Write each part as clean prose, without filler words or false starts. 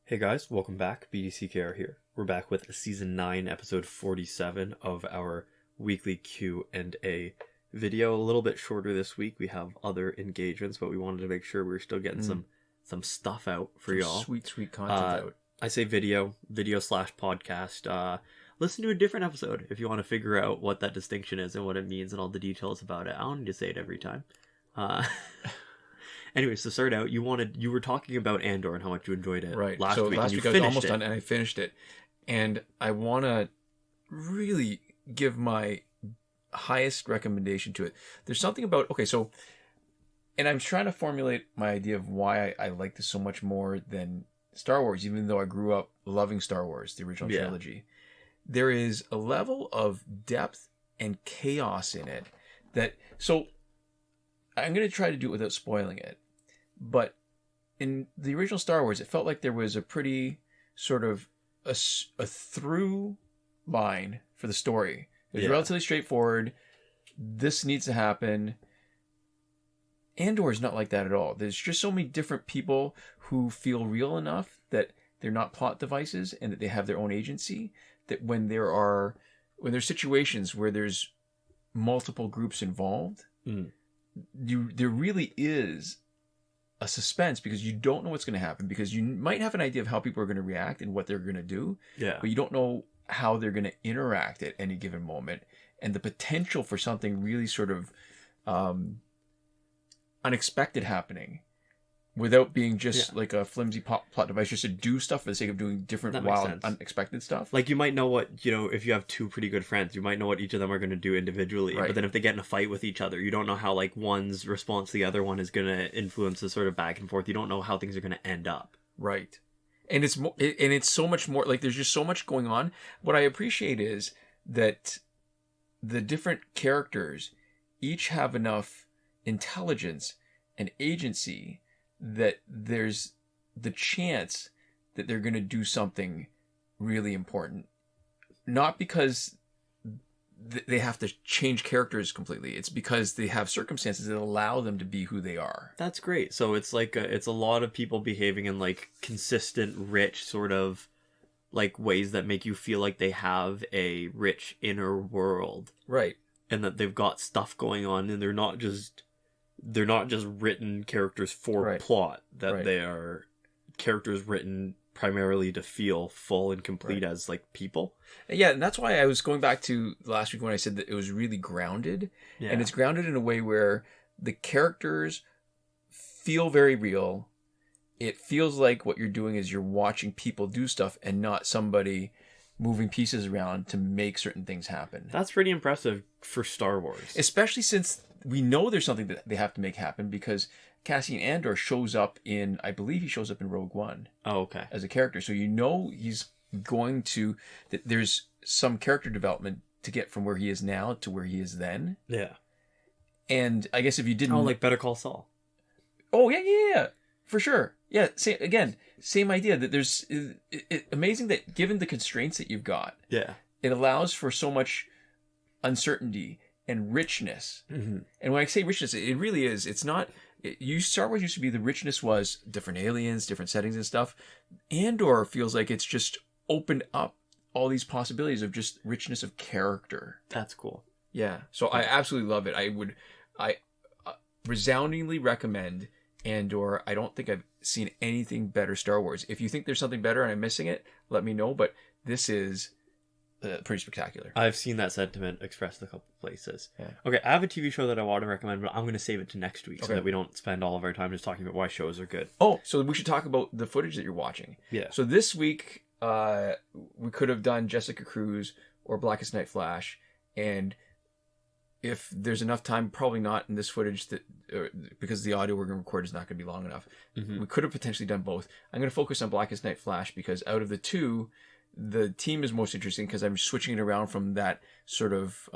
Hey guys, welcome back. BDCKR here. We're back with Season 9, Episode 47 of our weekly Q&A video. A little bit shorter this week. We have other engagements, but we wanted to make sure we were still getting some stuff out for y'all. Sweet content out. I say video/podcast. Listen to a different episode if you want to figure out what that distinction is and what it means and all the details about it. I don't need to say it every time. Anyways, to start out, you were talking about Andor and how much you enjoyed it last week. Last week I was almost done and I finished it. And I want to really give my highest recommendation to it. There's something about, and I'm trying to formulate my idea of why I like this so much more than Star Wars, even though I grew up loving Star Wars, the original trilogy. There is a level of depth and chaos in it so I'm going to try to do it without spoiling it. But in the original Star Wars, it felt like there was a pretty sort of a through line for the story. It was relatively straightforward. This needs to happen. Andor is not like that at all. There's just so many different people who feel real enough that they're not plot devices and that they have their own agency, that when there's situations where there's multiple groups involved, there really is a suspense because you don't know what's going to happen, because you might have an idea of how people are going to react and what they're going to do, but you don't know how they're going to interact at any given moment, and the potential for something really sort of unexpected happening without being just like a flimsy plot device just to do stuff for the sake of doing different wild unexpected stuff. Like, you might know what, if you have two pretty good friends, you might know what each of them are going to do individually, but then if they get in a fight with each other, you don't know how like one's response to the other one is going to influence the sort of back and forth. You don't know how things are going to end up. Right. And it's so much more, like, there's just so much going on. What I appreciate is that the different characters each have enough intelligence and agency that there's the chance that they're going to do something really important. Not because they have to change characters completely. It's because they have circumstances that allow them to be who they are. That's great. So it's like it's a lot of people behaving in like consistent, rich sort of like ways that make you feel like they have a rich inner world. Right. And that they've got stuff going on, and they're not just written characters for plot, that they are characters written primarily to feel full and complete as like people. Yeah, and that's why I was going back to last week when I said that it was really grounded. Yeah. And it's grounded in a way where the characters feel very real. It feels like what you're doing is you're watching people do stuff and not somebody moving pieces around to make certain things happen. That's pretty impressive for Star Wars. Especially since we know there's something that they have to make happen, because Cassian Andor shows up I believe he shows up in Rogue One. Oh, okay. As a character. So he's going to, that there's some character development to get from where he is now to where he is then. Yeah. And I guess if you didn't... Oh, like Better Call Saul. Oh, yeah. For sure. Yeah, same idea, that there's... amazing that given the constraints that you've got, it allows for so much uncertainty and richness. Mm-hmm. And when I say richness, it really is. It's not... Star Wars used to be, the richness was different aliens, different settings and stuff. Andor feels like it's just opened up all these possibilities of just richness of character. That's cool. Yeah. So I absolutely love it. I resoundingly recommend Andor. I don't think I've seen anything better Star Wars. If you think there's something better and I'm missing it, let me know. But this is pretty spectacular. I've seen that sentiment expressed a couple places. Yeah. Okay, I have a TV show that I want to recommend, but I'm going to save it to next week so that we don't spend all of our time just talking about why shows are good. Oh, so we should talk about the footage that you're watching. Yeah. So this week, we could have done Jessica Cruz or Blackest Night Flash, and if there's enough time, probably not in this footage, because the audio we're going to record is not going to be long enough. Mm-hmm. We could have potentially done both. I'm going to focus on Blackest Night Flash because out of the two, the team is most interesting because I'm switching it around from that sort of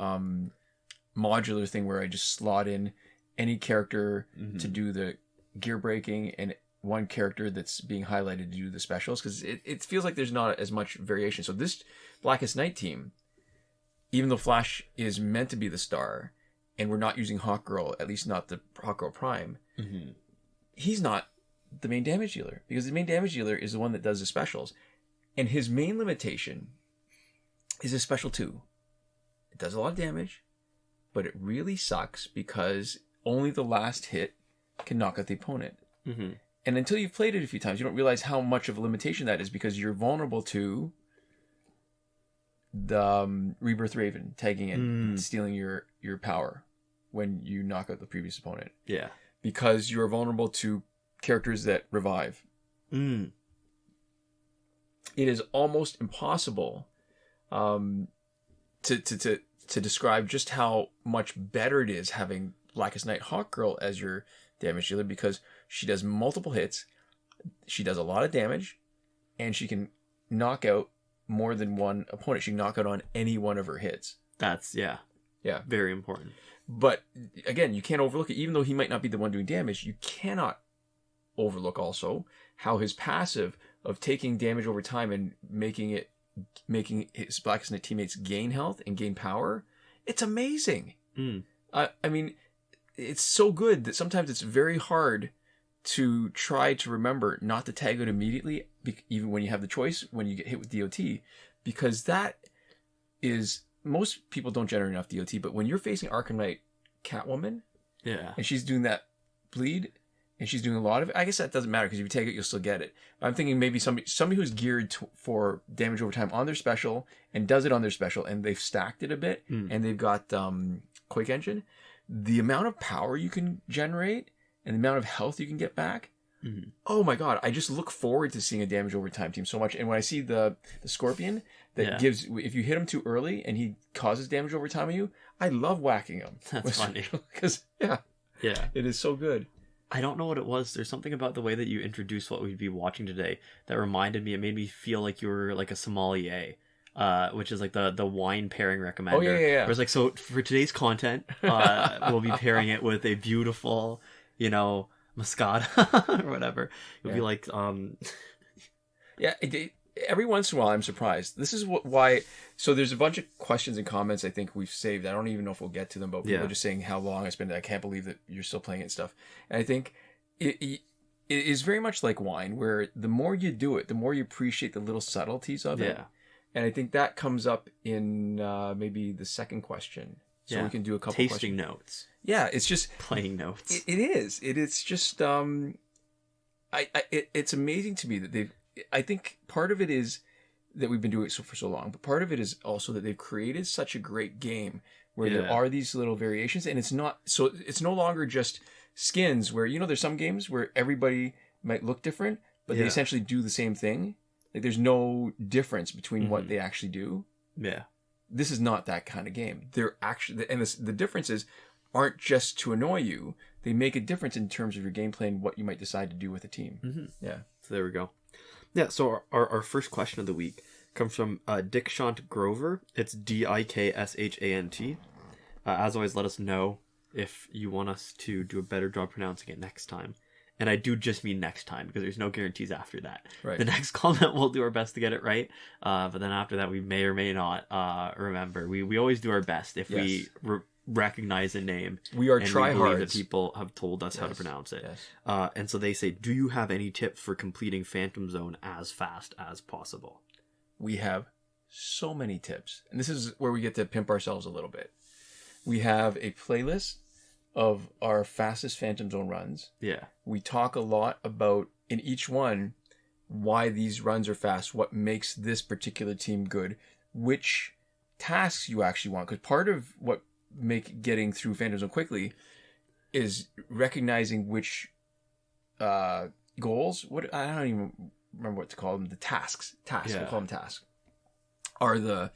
modular thing where I just slot in any character to do the gear breaking and one character that's being highlighted to do the specials, because it feels like there's not as much variation. So this Blackest Night team, even though Flash is meant to be the star and we're not using Hawkgirl, at least not the Hawkgirl Prime, he's not the main damage dealer, because the main damage dealer is the one that does the specials, and his main limitation is his special 2. It does a lot of damage, but it really sucks because only the last hit can knock out the opponent. Mm-hmm. And until you've played it a few times, you don't realize how much of a limitation that is, because you're vulnerable to the Rebirth Raven tagging in and stealing your power when you knock out the previous opponent. Yeah. Because you're vulnerable to characters that revive. It is almost impossible to describe just how much better it is having Blackest Night Hawkgirl as your damage dealer, because she does multiple hits, she does a lot of damage, and she can knock out more than one opponent. She can knock out on any one of her hits. That's, yeah, very important. But again, you can't overlook it. Even though he might not be the one doing damage, you cannot overlook also how his passive of taking damage over time and making his Blackest Night teammates gain health and gain power, it's amazing. I mean, it's so good that sometimes it's very hard to try to remember not to tag out immediately, even when you have the choice, when you get hit with DOT, because that is, most people don't generate enough DOT, but when you're facing Arkham Knight Catwoman, and she's doing that bleed, and she's doing a lot of it, I guess that doesn't matter, because if you take it, you'll still get it. But I'm thinking maybe somebody who's geared for damage over time on their special, and does it on their special, and they've stacked it a bit, and they've got Quake Engine, the amount of power you can generate, and the amount of health you can get back, oh my god, I just look forward to seeing a damage over time team so much. And when I see the Scorpion that gives, if you hit him too early and he causes damage over time on you, I love whacking him. That's funny. Because, it is so good. I don't know what it was. There's something about the way that you introduced what we'd be watching today that reminded me, it made me feel like you were like a sommelier. Which is like the wine pairing recommender. Oh, yeah. Where it's like, so for today's content, we'll be pairing it with a beautiful, Moscato or whatever. It'll be like, every once in a while I'm surprised. This is why. So there's a bunch of questions and comments I think we've saved. I don't even know if we'll get to them, but people are just saying how long I spent. I can't believe that you're still playing it and stuff. And I think it is very much like wine, where the more you do it, the more you appreciate the little subtleties of it. And I think that comes up in maybe the second question. So we can do a couple tasting notes. Yeah, it's just playing notes. It is. It's just it's amazing to me that I think part of it is that we've been doing it for so long, but part of it is also that they've created such a great game where there are these little variations, and it's no longer just skins where, there's some games where everybody might look different, but they essentially do the same thing. Like there's no difference between what they actually do. Yeah. This is not that kind of game. They're actually, and the differences aren't just to annoy you. They make a difference in terms of your gameplay and what you might decide to do with a team. Yeah. So there we go. Yeah. So our first question of the week comes from Dickshant Grover. It's Dikshant. As always, let us know if you want us to do a better job pronouncing it next time. And I do just mean next time, because there's no guarantees after that. Right. The next comment, we'll do our best to get it right. But then after that, we may or may not remember. We always do our best if we recognize a name. We are tryhards. We believe that people have told us how to pronounce it. Yes. And so they say, do you have any tips for completing Phantom Zone as fast as possible? We have so many tips. And this is where we get to pimp ourselves a little bit. We have a playlist of our fastest Phantom Zone runs. Yeah. We talk a lot about, in each one, why these runs are fast, what makes this particular team good, which tasks you actually want. Because part of what make getting through Phantom Zone quickly is recognizing which goals, I don't even remember what to call them, the tasks, we'll call them tasks, are the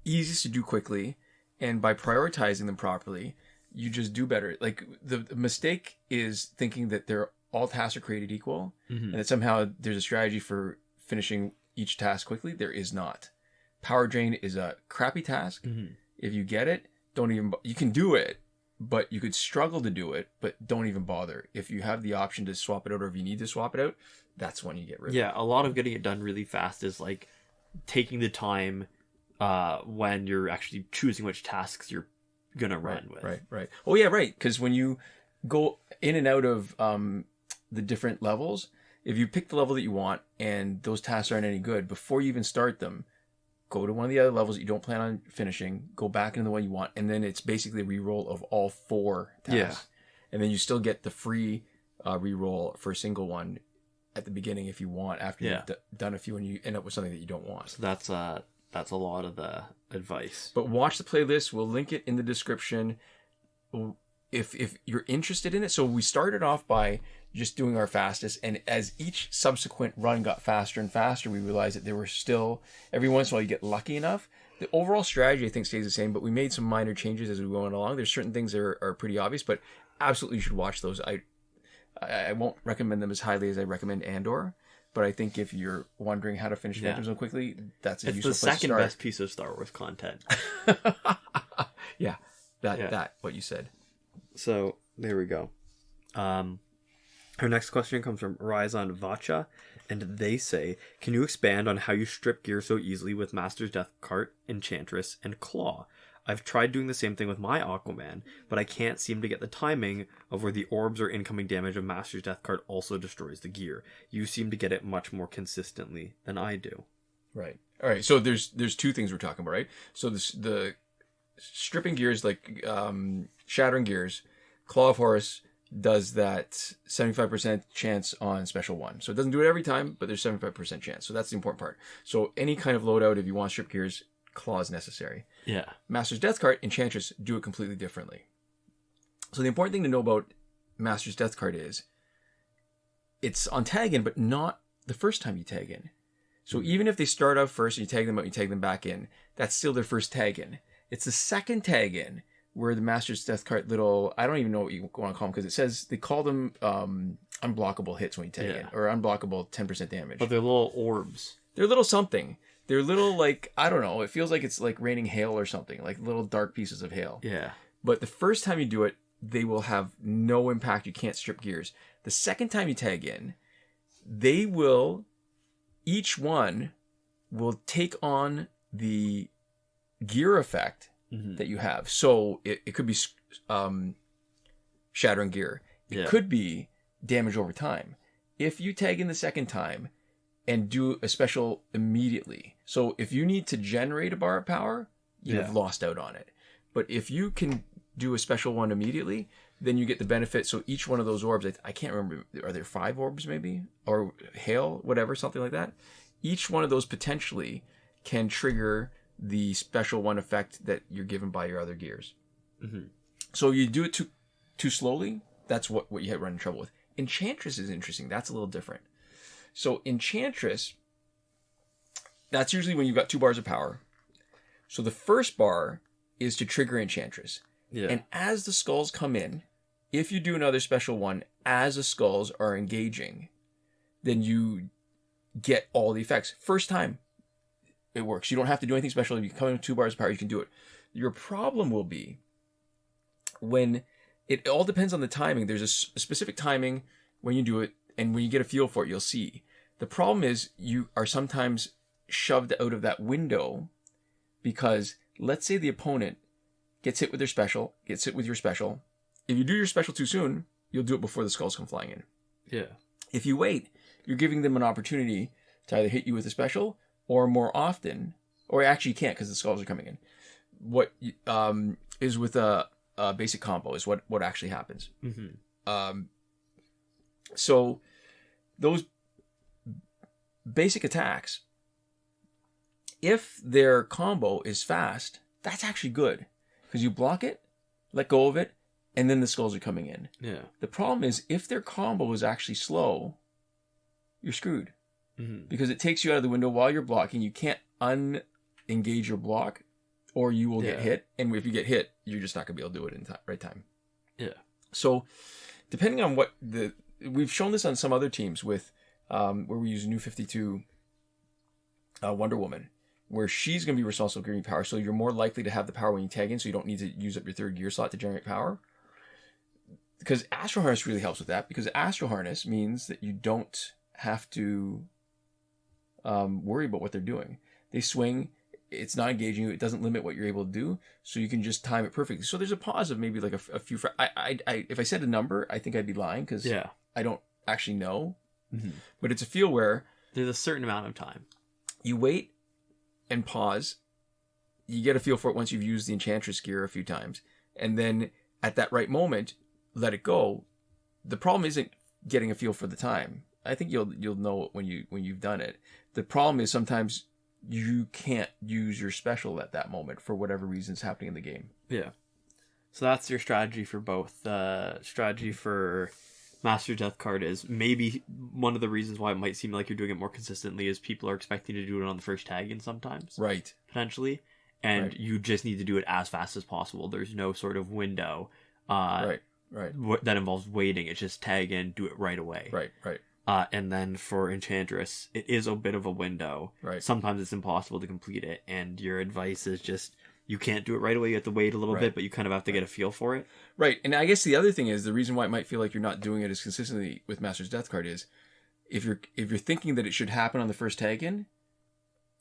easiest to do quickly, and by prioritizing them properly, you just do better. Like the mistake is thinking that all tasks are created equal, and that somehow there's a strategy for finishing each task quickly. There is not. Power Drain is a crappy task. If you get it, you can do it, but you could struggle to do it, but don't even bother. If you have the option to swap it out, or if you need to swap it out, that's when you get rid of it. Yeah, a lot of getting it done really fast is like taking the time when you're actually choosing which tasks you're gonna run with. Right. Oh yeah, right. Because when you go in and out of the different levels, if you pick the level that you want and those tasks aren't any good, before you even start them, go to one of the other levels that you don't plan on finishing, go back into the one you want, and then it's basically a reroll of all 4 tasks. Yeah. And then you still get the free reroll for a single one at the beginning if you want, after you've done a few and you end up with something that you don't want. So that's a lot of the advice. But watch the playlist. We'll link it in the description if you're interested in it. So we started off by just doing our fastest, and as each subsequent run got faster and faster, we realized that there were still, every once in a while you get lucky enough. The overall strategy I think stays the same, but we made some minor changes as we went along. There's certain things that are pretty obvious, but absolutely you should watch those. I won't recommend them as highly as I recommend Andor, but I think if you're wondering how to finish Phantom Zone quickly, that's a useful place to start. It's the second best piece of Star Wars content. Yeah, that what you said. So there we go. Our next question comes from Ruiz on Vatcha, and they say, can you expand on how you strip gear so easily with Master's Death Cart, Enchantress, and Claw? I've tried doing the same thing with my Aquaman, but I can't seem to get the timing of where the orbs or incoming damage of Master's Death Cart also destroys the gear. You seem to get it much more consistently than I do. Right. All right. So there's 2 things we're talking about, right? So the stripping gears, like shattering gears, Claw of Horus does that 75% chance on special 1. So it doesn't do it every time, but there's 75% chance. So that's the important part. So any kind of loadout, if you want strip gears, Claw is necessary. Yeah. Master's Death Cart, Enchantress do it completely differently. So the important thing to know about Master's Death Cart is it's on tag in, but not the first time you tag in. So even if they start out first and you tag them out, you tag them back in, that's still their first tag in. It's the second tag in where the Master's Death Cart little, I don't even know what you want to call them, because it says they call them unblockable hits when you tag in, or unblockable 10% damage. But they're little orbs. They're little something. They're little, like, I don't know, it feels like it's like raining hail or something, like little dark pieces of hail. Yeah. But the first time you do it, they will have no impact. You can't strip gears. The second time you tag in, they will, each one will take on the gear effect that you have. So it could be shattering gear. It could be damage over time. If you tag in the second time and do a special immediately, so if you need to generate a bar of power, you have lost out on it. But if you can do a special one immediately, then you get the benefit. So each one of those orbs, I can't remember, are there 5 orbs maybe? Or hail, whatever, something like that. Each one of those potentially can trigger the special one effect that you're given by your other gears. So you do it too slowly, that's what you run in trouble with. Enchantress is interesting. That's a little different. So Enchantress, that's usually when you've got 2 bars of power. So the first bar is to trigger Enchantress. Yeah. And as the skulls come in, if you do another special one as the skulls are engaging, then you get all the effects. First time, it works. You don't have to do anything special. If you come in with 2 bars of power, you can do it. Your problem will be when it all depends on the timing. There's a specific timing when you do it, and when you get a feel for it, you'll see. The problem is you are sometimes shoved out of that window because let's say the opponent gets hit with their special, gets hit with your special. If you do your special too soon, you'll do it before the skulls come flying in. Yeah. If you wait, you're giving them an opportunity to either hit you with a special or more often, or actually you can't because the skulls are coming in. What is with a basic combo is what actually happens. So those basic attacks, if their combo is fast, that's actually good because you block it, let go of it, and then the skulls are coming in. Yeah. The problem is if their combo is actually slow, you're screwed because it takes you out of the window while you're blocking. You can't unengage your block or you will get hit. And if you get hit, you're just not going to be able to do it in right time. Yeah. So depending on what we've shown this on some other teams with where we use New 52 Wonder Woman, where she's going to be responsible for giving you power. So you're more likely to have the power when you tag in, so you don't need to use up your 3rd gear slot to generate power. Because Astral Harness really helps with that, because Astral Harness means that you don't have to worry about what they're doing. They swing, it's not engaging you, it doesn't limit what you're able to do, so you can just time it perfectly. So there's a pause of maybe like a few... if I said a number, I think I'd be lying, because I don't actually know. Mm-hmm. But it's a feel where There's a certain amount of time. you wait and pause. You get a feel for it once you've used the Enchantress gear a few times. And then at that right moment, let it go. The problem isn't getting a feel for the time. I think you'll know it when you've done it. The problem is sometimes you can't use your special at that moment for whatever reason's happening in the game. Yeah. So that's your strategy for both. Strategy for Master Death card is maybe one of the reasons why it might seem like you're doing it more consistently is people are expecting to do it on the first tag in sometimes. Right. Potentially. And you just need to do it as fast as possible. There's no sort of window Right. that involves waiting. It's just tag in, do it right away. Right. And then for Enchantress, it is a bit of a window. Right. Sometimes it's impossible to complete it, and your advice is just you can't do it right away. You have to wait a little bit, but you kind of have to get a feel for it. Right. And I guess the other thing is the reason why it might feel like you're not doing it as consistently with Master's Death card is if you're thinking that it should happen on the first tag in,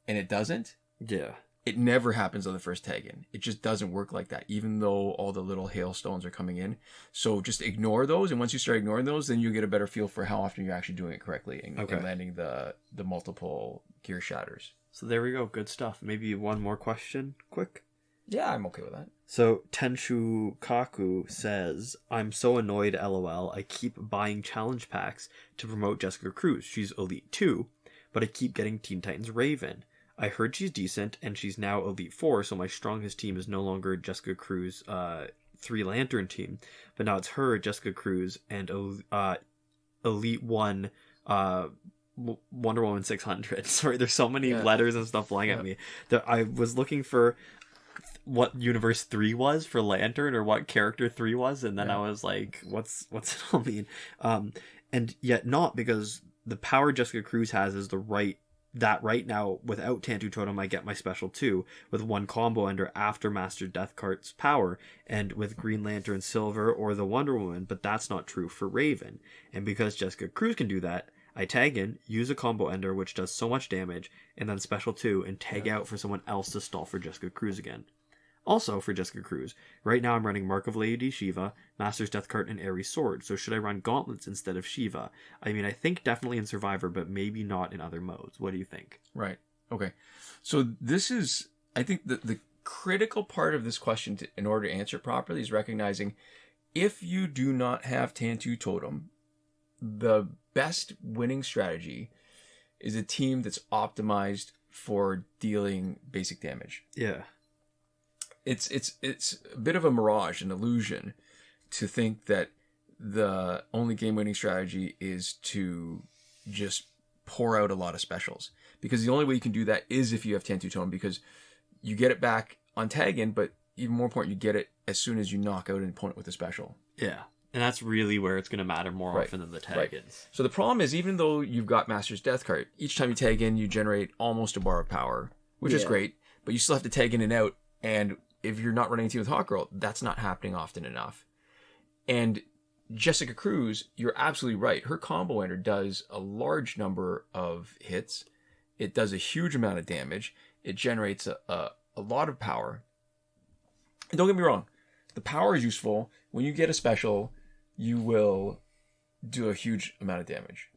and it doesn't. Yeah. It never happens on the first tag in. It just doesn't work like that, even though all the little hailstones are coming in. So just ignore those, and once you start ignoring those, then you get a better feel for how often you're actually doing it correctly and landing the multiple gear shatters. So there we go. Good stuff. Maybe one more question, quick. Yeah, I'm okay with that. So Tenshu Kaku says, I'm so annoyed, lol. I keep buying challenge packs to promote Jessica Cruz. She's Elite 2, but I keep getting Teen Titans Raven. I heard she's decent, and she's now Elite 4, so my strongest team is no longer Jessica Cruz 3 Lantern team, but now it's her, Jessica Cruz, and Elite 1 Wonder Woman 600. Sorry, there's so many letters and stuff flying at me. That I was looking for what Universe 3 was for Lantern, or what character 3 was, and then I was like, what's it all mean? And yet not, because the power Jessica Cruz has is right now, without Tantu Totem, I get my special 2 with one combo ender after Master Death Card's power, and with Green Lantern Silver or the Wonder Woman, but that's not true for Raven. And because Jessica Cruz can do that, I tag in, use a combo ender which does so much damage, and then special 2 and tag out for someone else to stall for Jessica Cruz again. Also, for Jessica Cruz, right now I'm running Mark of Lady Shiva, Master's Death Card, and Ares Sword, so should I run Gauntlets instead of Shiva? I mean, I think definitely in Survivor, but maybe not in other modes. What do you think? Right. Okay. So this is, I think the critical part of this question in order to answer it properly is recognizing if you do not have Tantu Totem, the best winning strategy is a team that's optimized for dealing basic damage. Yeah. It's a bit of a mirage, an illusion, to think that the only game-winning strategy is to just pour out a lot of specials. Because the only way you can do that is if you have Tantu Totem, because you get it back on tag-in, but even more important, you get it as soon as you knock out an opponent with a special. Yeah. And that's really where it's going to matter more often than the tag-ins. So the problem is, even though you've got Master's Death card, each time you tag in, you generate almost a bar of power, which is great, but you still have to tag in and out, and if you're not running a team with Hawk Girl, that's not happening often enough. And Jessica Cruz, you're absolutely right. Her combo ender does a large number of hits. It does a huge amount of damage. It generates a lot of power. And don't get me wrong, the power is useful. When you get a special, you will do a huge amount of damage.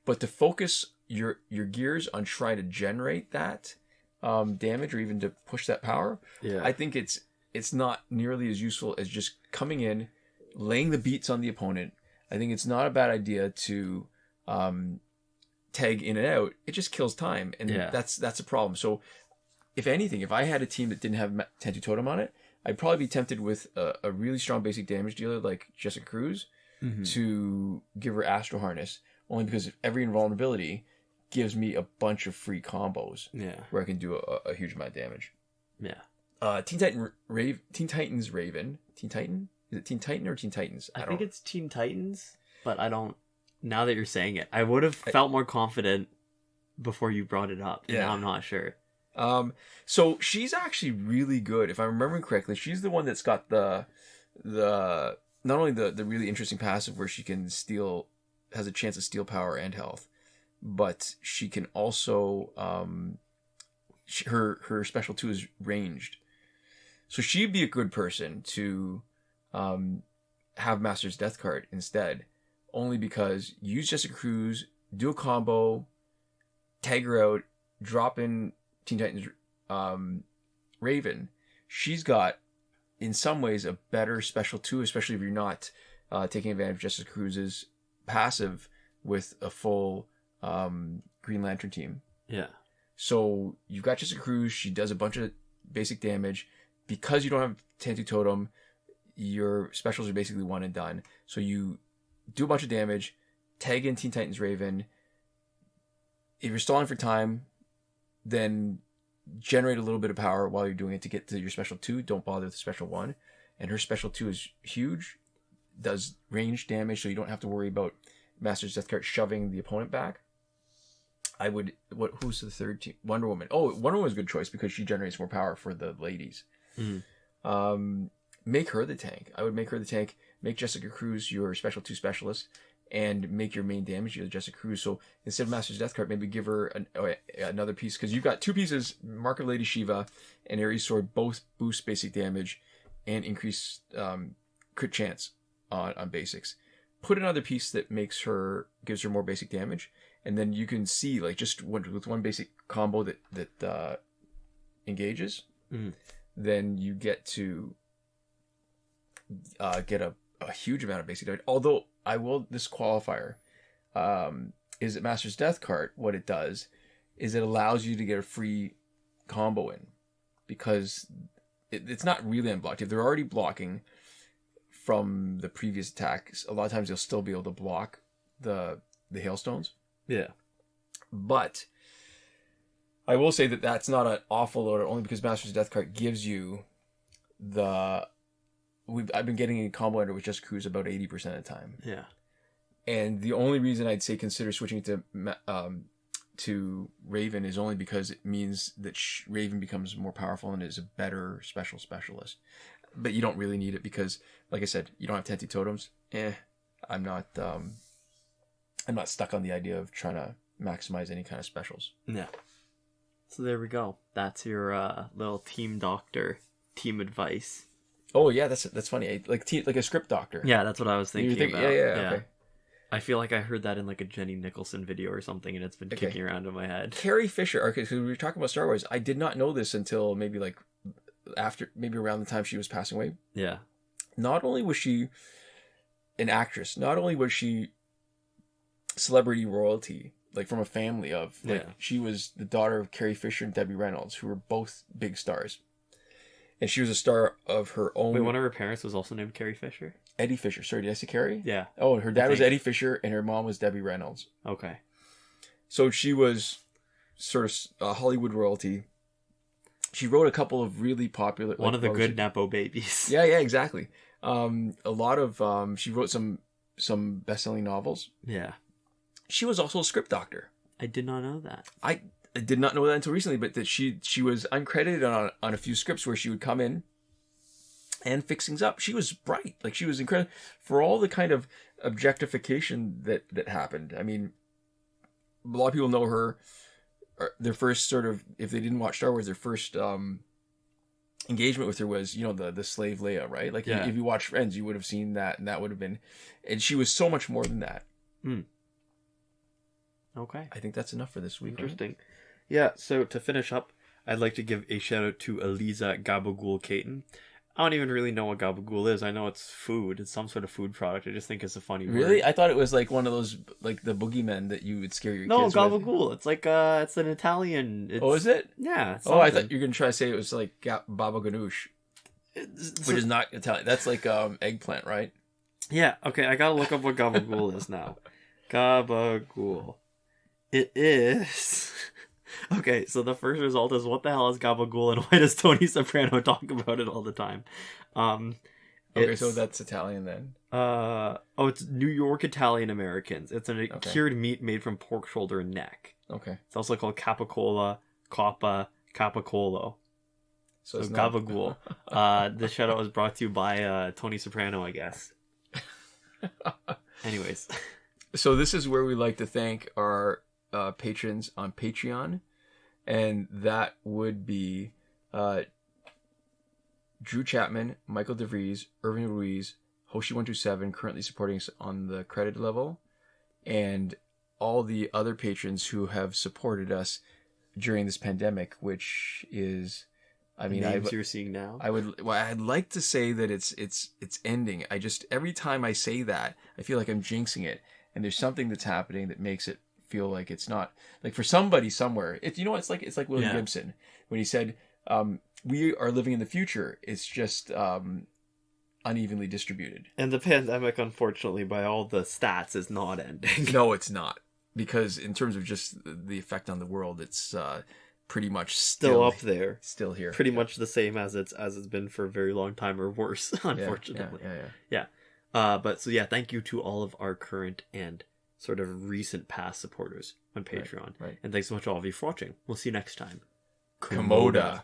But to focus your gears on trying to generate that damage, or even to push that power, I think it's not nearly as useful as just coming in, laying the beats on the opponent. I think it's not a bad idea to tag in and out. It just kills time, and that's a problem. So if anything, if I had a team that didn't have Tantu Totem on it, I'd probably be tempted with a really strong basic damage dealer like Jessica Cruz to give her Astro Harness, only because every invulnerability gives me a bunch of free combos where I can do a huge amount of damage. Teen Titans Raven. Teen Titan? Is it Teen Titan or Teen Titans? I think it's Teen Titans, but I don't... Now that you're saying it, I would have felt more confident before you brought it up. And now I'm not sure. So she's actually really good. If I'm remembering correctly, she's the one that's got the not only the really interesting passive where she can has a chance to steal power and health, but she can also her special 2 is ranged, so she'd be a good person to have Master's Death card instead, only because you use Jessica Cruz, do a combo, tag her out, drop in Teen Titans Raven. She's got, in some ways, a better special too, especially if you're not taking advantage of Jessica Cruz's passive with a full Green Lantern team. Yeah. So you've got Jessica Cruz. She does a bunch of basic damage. Because you don't have Tantu Totem, your specials are basically one and done. So you do a bunch of damage, tag in Teen Titans Raven. If you're stalling for time, then generate a little bit of power while you're doing it to get to your special 2. Don't bother with the special 1. And her special 2 is huge. Does range damage, so you don't have to worry about Master's Death Card shoving the opponent back. Who's the third team? Wonder Woman. Oh, Wonder Woman's a good choice because she generates more power for the ladies. Make her the tank. I would make her the tank. Make Jessica Cruz your special 2 specialist, and make your main damage your Jessica Cruz. So instead of Master's Death Card, maybe give her another piece, because you've got 2 pieces. Marker Lady Shiva and Ares Sword both boost basic damage and increase crit chance on basics. Put another piece that gives her more basic damage, and then you can see, like, just with one basic combo that engages, then you get to get a huge amount of basic damage. Although I will disqualifier is that Master's Death Card, what it does is it allows you to get a free combo in, because it's not really unblocked. If they're already blocking from the previous attacks, a lot of times you'll still be able to block the hailstones. Yeah. But I will say that that's not an awful load, only because Master's Death Card gives you I've been getting a combo ender with just Cruz about 80% of the time. Yeah. And the only reason I'd say consider switching to Raven is only because it means that Raven becomes more powerful and is a better specialist. But you don't really need it because, like I said, you don't have Tantu Totems. I'm not stuck on the idea of trying to maximize any kind of specials. Yeah. So there we go. That's your little team advice. Oh yeah, that's funny. Like a script doctor. Yeah, that's what I was thinking about. Yeah. Okay. I feel like I heard that in like a Jenny Nicholson video or something, and it's been kicking around in my head. Carrie Fisher. Okay, because we were talking about Star Wars. I did not know this until maybe around the time she was passing away. Yeah. Not only was she an actress, not only was she celebrity royalty, like from a family of, like, she was the daughter of Carrie Fisher and Debbie Reynolds, who were both big stars. And she was a star of her own. Wait, one of her parents was also named Carrie Fisher? Eddie Fisher. Sorry, did I say Carrie? Yeah. Oh, her dad was Eddie Fisher, and her mom was Debbie Reynolds. Okay. So she was sort of Hollywood royalty. She wrote a couple of really popular... One of the good Nepo babies. Yeah, exactly. A lot of... she wrote some best-selling novels. Yeah. She was also a script doctor. I did not know that. I did not know that until recently, but that she was uncredited on a few scripts where she would come in and fix things up. She was bright. Like, she was incredible for all the kind of objectification that happened. I mean, a lot of people know her. Their first sort of, if they didn't watch Star Wars, their first engagement with her was, the slave Leia, right? Like, if you watch Friends, you would have seen that, and that would have been, and she was so much more than that. Okay. I think that's enough for this week. Interesting. Right? Yeah, so to finish up, I'd like to give a shout out to Eliza Gabagool Caton. I don't even really know what gabagool is. I know it's food. It's some sort of food product. I just think it's a funny word. Really? I thought it was like one of those, like the boogeymen that you would scare your kids with. No, gabagool. It's like, it's an Italian... Oh, is it? Yeah. I thought you were going to try to say it was like baba ganoush, which is not Italian. That's like eggplant, right? Yeah, okay, I gotta look up what gabagool is now. Gabagool. It is... Okay, so the first result is, what the hell is gabagool, and why does Tony Soprano talk about it all the time? Okay, so that's Italian then. It's New York Italian Americans. It's a cured meat made from pork shoulder and neck. Okay. It's also called capicola, coppa, capicolo. So gabagool. This shout out was brought to you by Tony Soprano, I guess. Anyways. So this is where we like to thank our patrons on Patreon, and that would be Drew Chapman, Michael Devries, Irvin Ruiz, Hoshi127 currently supporting us on the credit level, and all the other patrons who have supported us during this pandemic, which is, I mean, names you're seeing now. I'd like to say that it's ending. Every time I say that, I feel like I'm jinxing it, and there's something that's happening that makes it feel like it's not, like, for somebody somewhere. It's like William Gibson when he said, "We are living in the future. It's just unevenly distributed." And the pandemic, unfortunately, by all the stats, is not ending. No, it's not, because in terms of just the effect on the world, it's pretty much still up there, still here, pretty much the same as it's been for a very long time, or worse, unfortunately. Yeah. But so thank you to all of our current and sort of recent past supporters on Patreon. Right. And thanks so much all of you for watching. We'll see you next time. Komoda.